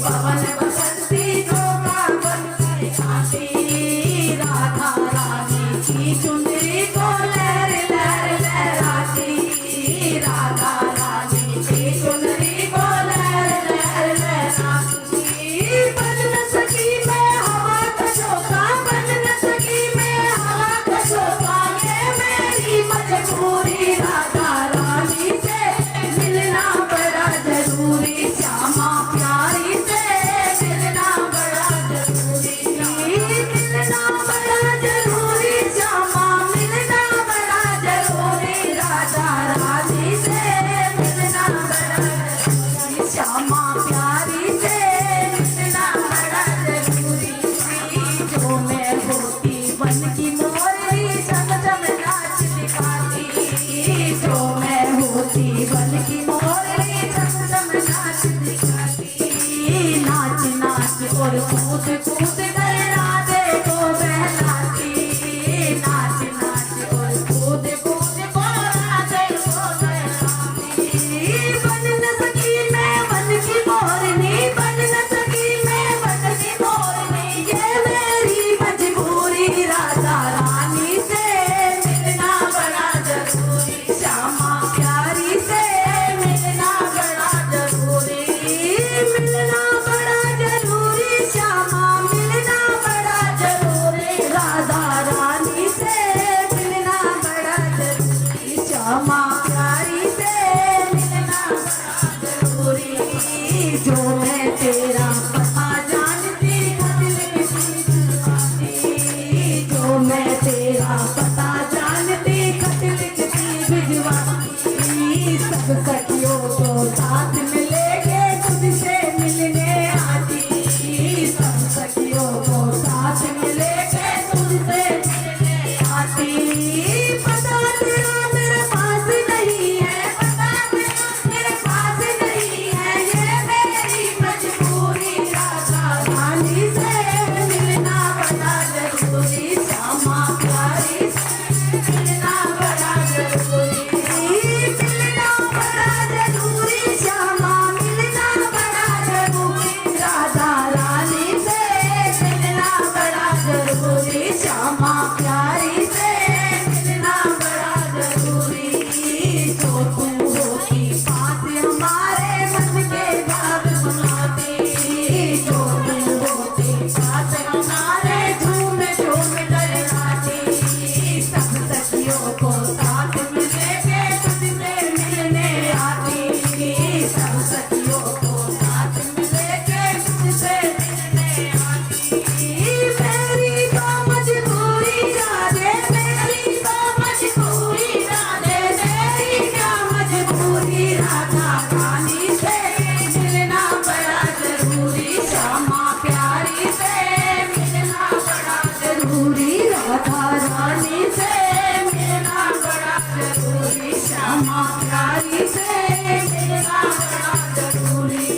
पवन बसंती झोंका बनकर आती, राधा रानी की चुनरी को लहर लहर लहराती, राधा रानी की चुनरी को लहर लहर लहराती। बन न सकी मैं हवा का झोंका, बन न सकी मैं हवा का झोंका, ये मेरी मजबूरी, राधा रानी से मिलना बड़ा जरूरी, श्यामा प्यारी से मिलना बड़ा जरूरी, मिलना बड़ा जरूरी, श्यामा मिलना बड़ा जरूरी, राधा रानी से मिलना बड़ा जरूरी, श्यामा प्यारी से मिलना बड़ा जरूरी। जो मैं होती वन की मोरनी झम झम नाच दिखाती, जो मैं होती वन की मोरनी झम झम नाच दिखाती, नाच नाच और कूद कूद कर राधे को बहलाती, नाच नाच और कूद कूद कर राधे को बहलाती। बन न सकी मैं वन की मोरनी, बन न सकी मैं वन की मोरनी, ये मेरी मजबूरी, राधा रानी से मिलना बड़ा जरूरी, श्यामा प्यारी से मिलना बड़ा जरूरी, मिलना बड़ा जरूरी, श्यामा मिलना बड़ा जरूरी, राधा रानी से मिलना बड़ा जरूरी, श्यामा प्यारी से मिलना बड़ा जरूरी। जो मैं तेरा पता जानती खत लिखती भिजवाती, जो मैं तेरा पता जानती खत लिखती भिजवाती, सब सखियों को साथ में लेके तुझसे मिलने आती, सब सखियों को साथ में लेके तुझसे मिलने आती। पता तेरा मेरे पास नहीं है, पता तेरा मेरे पास नहीं है, ये मेरी मजबूरी, राधा रानी से मिलना बड़ा जरूरी, श्यामा प्यारी से मिलना बड़ा जरूरी, मिलना बड़ा जरूरी, श्यामा मिलना बड़ा जरूरी, राधा रानी से मिलना बड़ा जरूरी, श्यामा प्यारी से मिलना बड़ा जरूरी। जो तू होती पास हमारे मन के भाव सुनाती, जो तू होती पास हमारे झूम झूम कर नाची, सब सखियों को साथ में लेके तुझसे मिलने आती, सब सखियों को साथ में लेके तुझसे मिलने आती। मेरी तो मजबूरी राधे, मेरी तो मजबूरी राधे, मेरी क्या मजबूरी, राधा रानी से मिलना बड़ा जरूरी, श्यामा प्यारी से मिलना बड़ा जरूरी, राधा रानी से मिलना बड़ा जरूरी, श्यामा प्यारी से मिलना बड़ा जरूरी।